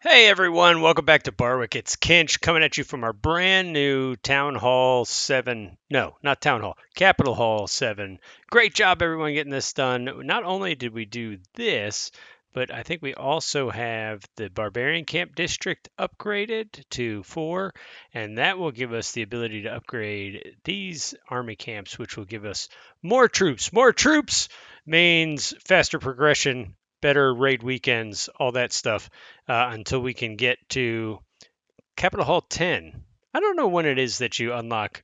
Hey everyone, welcome back to Barwick. It's Kinch coming at you from our brand new Town Hall 7. No, not Town Hall, Capitol Hall 7. Great job, everyone, getting this done. Not only did we do this, but I think we also have the Barbarian Camp District upgraded to 4, and that will give us the ability to upgrade these army camps, which will give us more troops. More troops means faster progression, better raid weekends, all that stuff until we can get to Capitol Hall 10. I don't know when it is that you unlock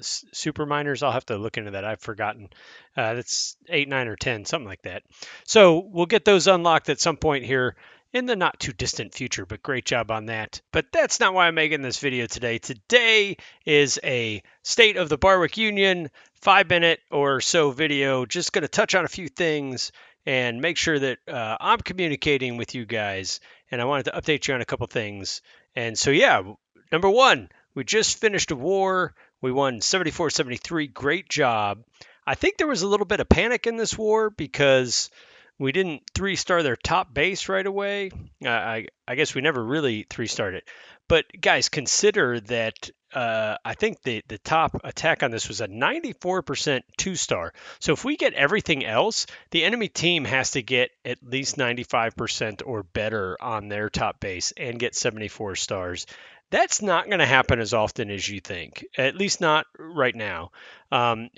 super miners. I'll have to look into that. I've forgotten. That's 8, 9, or 10, something like that. So we'll get those unlocked at some point here in the not too distant future, but great job on that. But that's not why I'm making this video today. Today is a State of the Barwick Union 5 minute or so video. Just going to touch on a few things and make sure that I'm communicating with you guys. And I wanted to update you on a couple things. And so, yeah, number one, we just finished a war. We won 74-73. Great job. I think there was a little bit of panic in this war because we didn't 3-star their top base right away. I guess we never really 3-starred it. But guys, consider that I think the top attack on this was a 94% 2-star. So if we get everything else, the enemy team has to get at least 95% or better on their top base and get 74 stars. That's not going to happen as often as you think, at least not right now.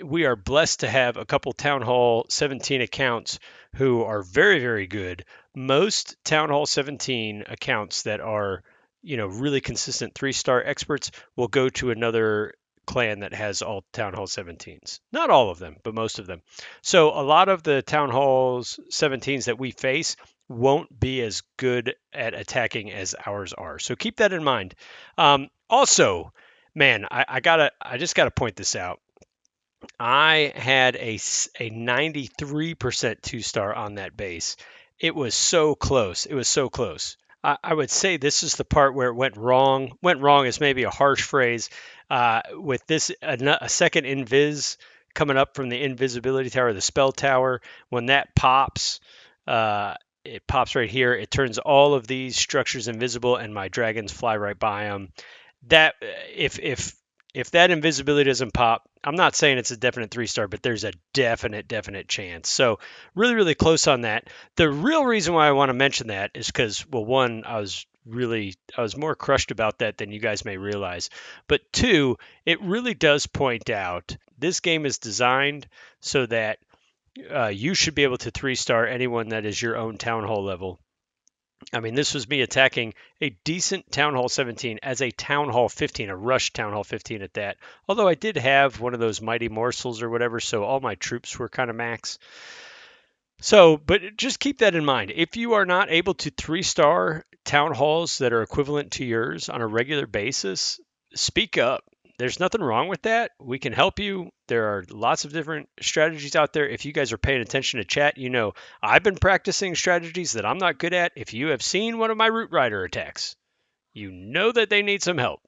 We are blessed to have a couple Town Hall 17 accounts who are very, very good. Most Town Hall 17 accounts that are, really consistent 3-star experts will go to another clan that has all Town Hall 17s. Not all of them, but most of them. So a lot of the Town Halls 17s that we face won't be as good at attacking as ours are. So keep that in mind. Also, man, I just gotta point this out. I had a 93% 2-star on that base. It was so close. It was so close. I would say this is the part where it went wrong. Went wrong is maybe a harsh phrase. With this, a second invis coming up from the invisibility tower, the spell tower, when that pops, it pops right here. It turns all of these structures invisible, and my dragons fly right by them. That if that invisibility doesn't pop, I'm not saying it's a definite 3-star, but there's a definite chance. So really, really close on that. The real reason why I want to mention that is because, well, one, I was more crushed about that than you guys may realize. But two, it really does point out this game is designed so that you should be able to 3-star anyone that is your own town hall level. I mean, this was me attacking a decent Town Hall 17 as a Town Hall 15, a rush Town Hall 15 at that. Although I did have one of those mighty morsels or whatever, so all my troops were kind of max. So, but just keep that in mind. If you are not able to 3-star town halls that are equivalent to yours on a regular basis, speak up. There's nothing wrong with that. We can help you. There are lots of different strategies out there. If you guys are paying attention to chat, I've been practicing strategies that I'm not good at. If you have seen one of my Root Rider attacks, you know that they need some help.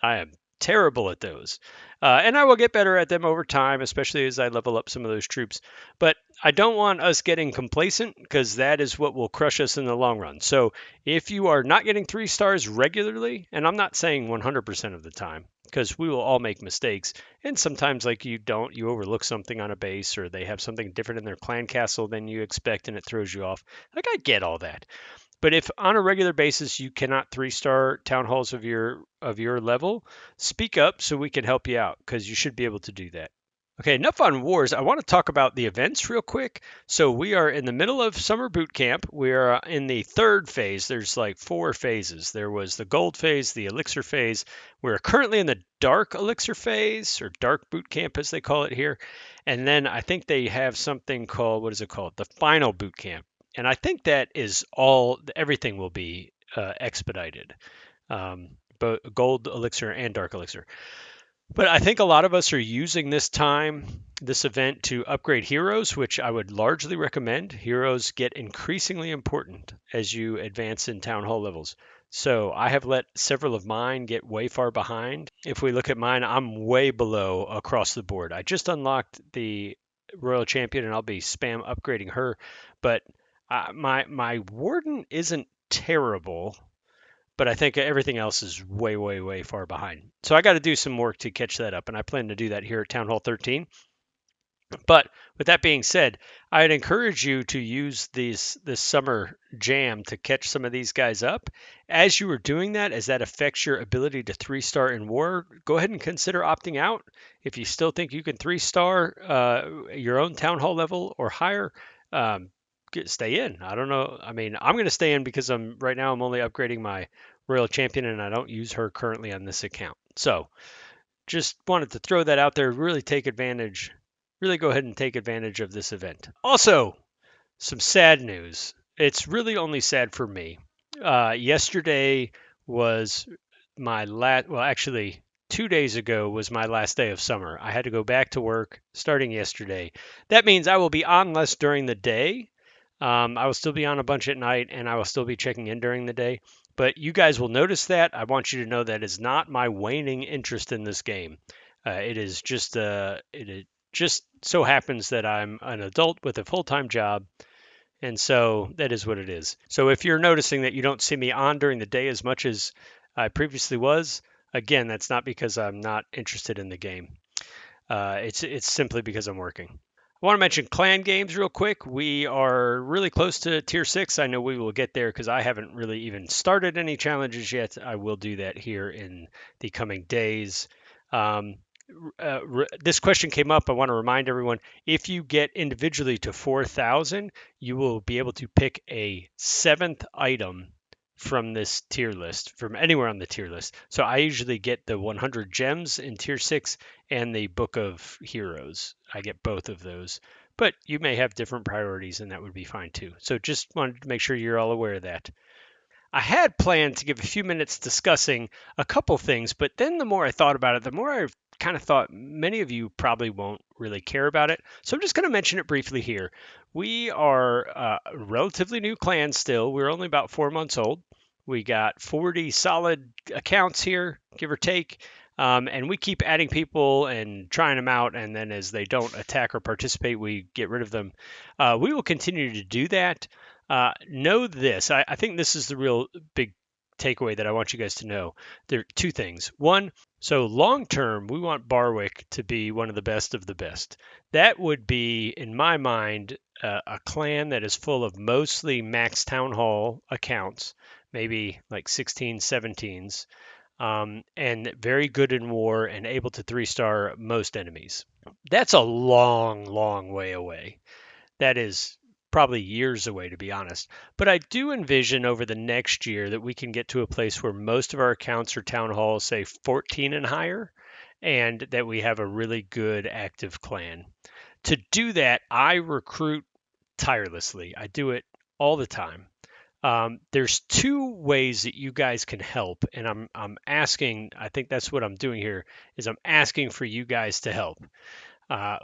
I am terrible at those. And I will get better at them over time, especially as I level up some of those troops. But I don't want us getting complacent because that is what will crush us in the long run. So if you are not getting 3-stars regularly, and I'm not saying 100% of the time, because we will all make mistakes. And sometimes, like you overlook something on a base or they have something different in their clan castle than you expect and it throws you off. Like, I get all that. But if on a regular basis you cannot 3-star town halls of your level, speak up so we can help you out because you should be able to do that. Okay, enough on wars. I want to talk about the events real quick. So we are in the middle of summer boot camp. We are in the third phase. There's like 4 phases. There was the gold phase, the elixir phase. We're currently in the dark elixir phase or dark boot camp as they call it here. And then I think they have something called, what is it called? The final boot camp. And I think that is everything will be expedited, both gold elixir and dark elixir. But I think a lot of us are using this event to upgrade heroes, which I would largely recommend. Heroes get increasingly important as you advance in town hall levels. So I have let several of mine get way far behind. If we look at mine, I'm way below across the board. I just unlocked the Royal Champion and I'll be spam upgrading her. But my Warden isn't terrible. but I think everything else is way, way, way far behind. So I got to do some work to catch that up, and I plan to do that here at Town Hall 13. But with that being said, I'd encourage you to use this summer jam to catch some of these guys up. As you are doing that, as that affects your ability to 3-star in war, go ahead and consider opting out. If you still think you can 3-star your own town hall level or higher, stay in. I don't know. I mean, I'm going to stay in because I'm only upgrading my Royal Champion and I don't use her currently on this account. So just wanted to throw that out there. Really go ahead and take advantage of this event. Also, some sad news. It's really only sad for me. Yesterday was my last, well, actually, 2 days ago was my last day of summer. I had to go back to work starting yesterday. That means I will be on less during the day. I will still be on a bunch at night and I will still be checking in during the day. But you guys will notice that. I want you to know that is not my waning interest in this game. It just so happens that I'm an adult with a full-time job, and so that is what it is. So if you're noticing that you don't see me on during the day as much as I previously was, again, that's not because I'm not interested in the game. It's simply because I'm working. I want to mention clan games real quick. We are really close to tier 6. I know we will get there because I haven't really even started any challenges yet. I will do that here in the coming days. Um, this question came up. I want to remind everyone, if you get individually to 4,000, you will be able to pick a 7th item from this tier list, from anywhere on the tier list. So I usually get the 100 gems in tier 6 and the Book of Heroes. I get both of those. But you may have different priorities, and that would be fine too. So just wanted to make sure you're all aware of that. I had planned to give a few minutes discussing a couple things, but then the more I thought about it, the more I kind of thought many of you probably won't really care about it. So I'm just going to mention it briefly here. We are a relatively new clan still. We're only about 4 months old. We got 40 solid accounts here, give or take. And we keep adding people and trying them out. And then as they don't attack or participate, we get rid of them. We will continue to do that. Know this. I think this is the real big takeaway that I want you guys to know. There are two things. One, so long term, we want Barwick to be one of the best of the best. That would be, in my mind, a clan that is full of mostly max town hall accounts, maybe like 16, 17s, and very good in war and able to 3-star most enemies. That's a long, long way away. That is probably years away, to be honest. But I do envision over the next year that we can get to a place where most of our accounts are town halls, say 14 and higher, and that we have a really good active clan. To do that, I recruit tirelessly. I do it all the time. There's two ways that you guys can help, and I'm asking. I think that's what I'm doing here is I'm asking for you guys to help. Uh,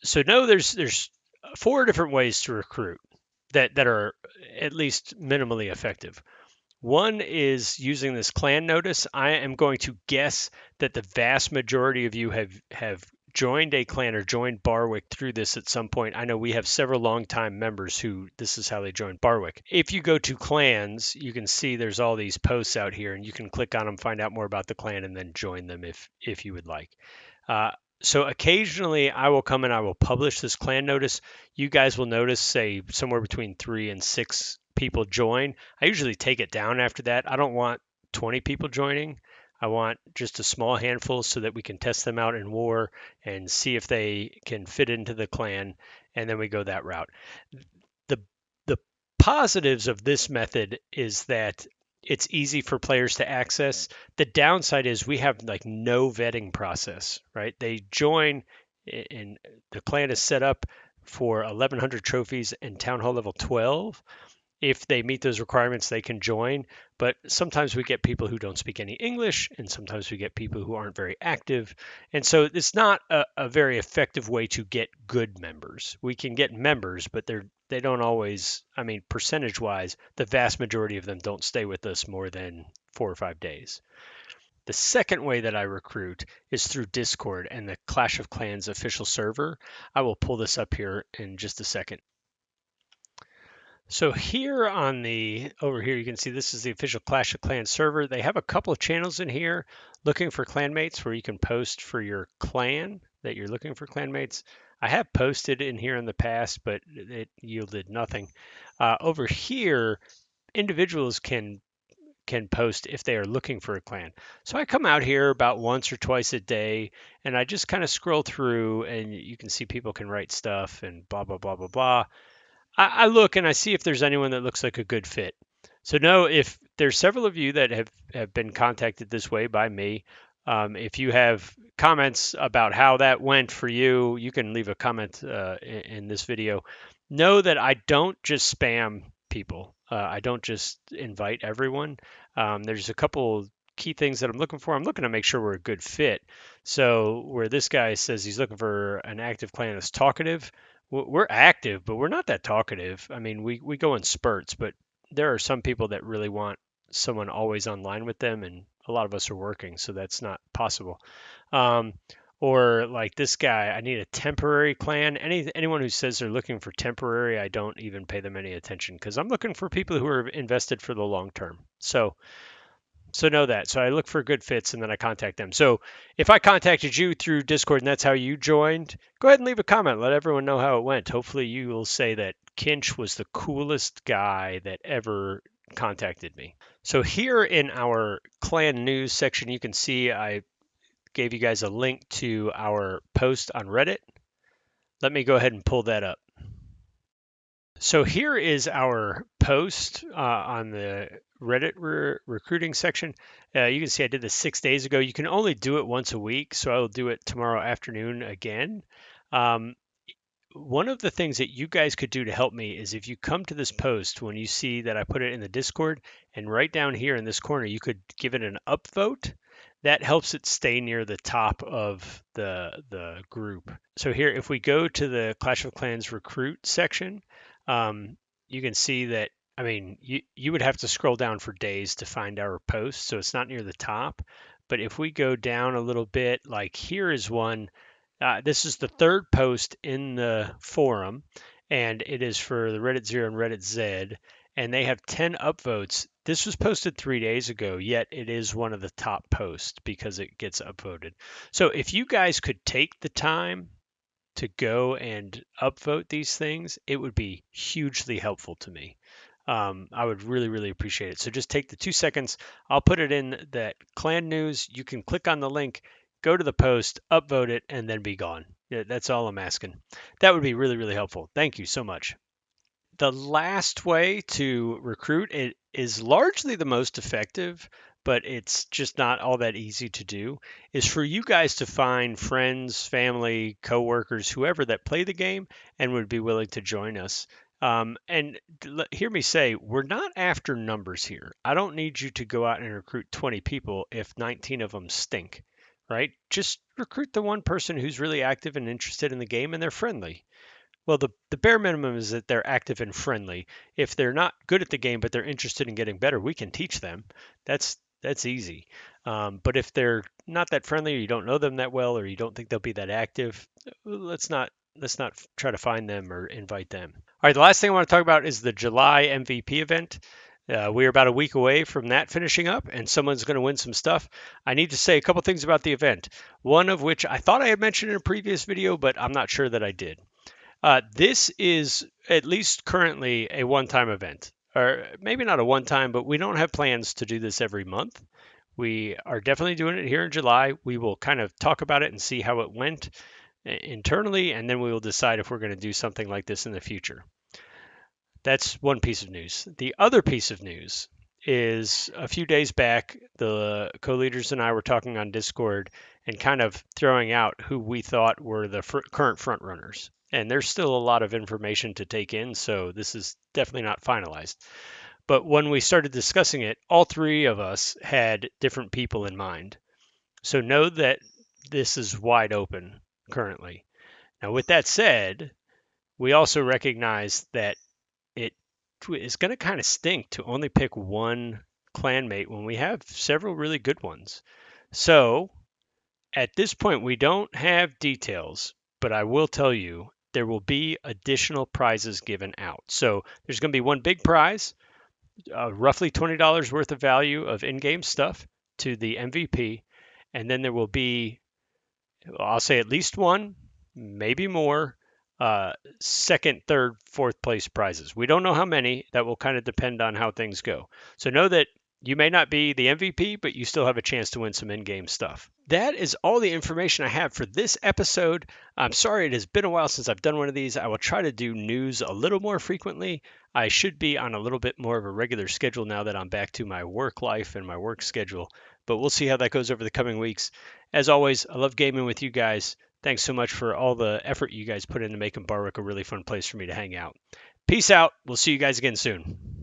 so no, there's 4 different ways to recruit that are at least minimally effective. One is using this clan notice. I am going to guess that the vast majority of you have joined a clan or joined Barwick through this at some point. I know we have several longtime members who this is how they joined Barwick. If you go to clans, you can see there's all these posts out here, and you can click on them, find out more about the clan, and then join them if you would like. Uh, so occasionally I will come and I will publish this clan notice. You guys will notice, say, somewhere between 3 and 6 people join. I usually take it down after that. I don't want 20 people joining. I want just a small handful so that we can test them out in war and see if they can fit into the clan, and then we go that route. The the positives of this method is that it's easy for players to access. The downside is we have like no vetting process, right? They join and the clan is set up for 1100 trophies and town hall level 12. If they meet those requirements, they can join. But sometimes we get people who don't speak any English, and sometimes we get people who aren't very active. And so it's not a very effective way to get good members. We can get members, but they don't always, I mean, percentage wise, the vast majority of them don't stay with us more than 4 or 5 days. The second way that I recruit is through Discord and the Clash of Clans official server. I will pull this up here in just a second. So here over here, you can see this is the official Clash of Clans server. They have a couple of channels in here looking for clanmates where you can post for your clan that you're looking for clanmates. I have posted in here in the past, but it yielded nothing. Over here, individuals can post if they are looking for a clan. So I come out here about once or twice a day and I just kind of scroll through and you can see people can write stuff and blah blah blah blah blah. I look and I see if there's anyone that looks like a good fit. So know if there's several of you that have been contacted this way by me. If you have comments about how that went for you, you can leave a comment in this video. Know that I don't just spam people. I don't just invite everyone. There's a couple key things that I'm looking for. I'm looking to make sure we're a good fit. So where this guy says he's looking for an active clan that's talkative, we're active, but we're not that talkative. I mean, we go in spurts, but there are some people that really want someone always online with them, and a lot of us are working, so that's not possible. Um, or like this guy, I need a temporary clan. Anyone who says they're looking for temporary, I don't even pay them any attention because I'm looking for people who are invested for the long term. So know that. So I look for good fits and then I contact them. So if I contacted you through Discord and that's how you joined, go ahead and leave a comment. Let everyone know how it went. Hopefully you will say that Kinch was the coolest guy that ever contacted me. So here in our clan news section, you can see I gave you guys a link to our post on Reddit. Let me go ahead and pull that up. So here is our post on the Reddit recruiting section. You can see I did this 6 days ago. You can only do it once a week, so I will do it tomorrow afternoon again. Um, One of the things that you guys could do to help me is if you come to this post when you see that I put it in the Discord and right down here in this corner, you could give it an upvote. That helps it stay near the top of the group. So here, if we go to the Clash of Clans recruit section, you can see that, I mean, you would have to scroll down for days to find our post, so it's not near the top. But if we go down a little bit, like here is one. This is the third post in the forum, and it is for the Reddit Zero and Reddit Z, and they have 10 upvotes. This was posted 3 days ago, yet it is one of the top posts because it gets upvoted. So if you guys could take the time to go and upvote these things, it would be hugely helpful to me. I would really, really appreciate it. So just take the 2 seconds. I'll put it in that clan news. You can click on the link, go to the post, upvote it, and then be gone. Yeah, that's all I'm asking. That would be really, really helpful. Thank you so much. The last way to recruit it is largely the most effective, but it's just not all that easy to do, is for you guys to find friends, family, coworkers, whoever that play the game and would be willing to join us. And hear me say, we're not after numbers here. I don't need you to go out and recruit 20 people if 19 of them stink, right? Just recruit the one person who's really active and interested in the game and they're friendly. Well, the bare minimum is that they're active and friendly. If they're not good at the game, but they're interested in getting better, we can teach them. That's easy. But if they're not that friendly, or you don't know them that well, or you don't think they'll be that active, let's not try to find them or invite them. All right, the last thing I want to talk about is the July MVP event. We're about a week away from that finishing up, and someone's going to win some stuff. I need to say a couple things about the event. One of which I thought I had mentioned in a previous video, but I'm not sure that I did. This is at least currently a one-time event, or maybe not a one-time, but we don't have plans to do this every month. We are definitely doing it here in July. We will kind of talk about it and see how it went internally, and then we will decide if we're going to do something like this in the future. That's one piece of news. The other piece of news is a few days back, the co-leaders and I were talking on Discord and kind of throwing out who we thought were the current front runners. And there's still a lot of information to take in, so this is definitely not finalized. But when we started discussing it, all three of us had different people in mind. So know that this is wide open currently. Now, with that said, we also recognize that it is going to kind of stink to only pick one clanmate when we have several really good ones. So at this point, we don't have details, but I will tell you there will be additional prizes given out. So there's going to be one big prize, roughly $20 worth of value of in-game stuff to the MVP, and then there will be, I'll say at least one, maybe more, second, third, fourth place prizes. We don't know how many. That will kind of depend on how things go. So know that you may not be the MVP, but you still have a chance to win some in-game stuff. That is all the information I have for this episode. I'm sorry it has been a while since I've done one of these. I will try to do news a little more frequently. I should be on a little bit more of a regular schedule now that I'm back to my work life and my work schedule, but we'll see how that goes over the coming weeks. As always, I love gaming with you guys. Thanks so much for all the effort you guys put into making Barwick a really fun place for me to hang out. Peace out. We'll see you guys again soon.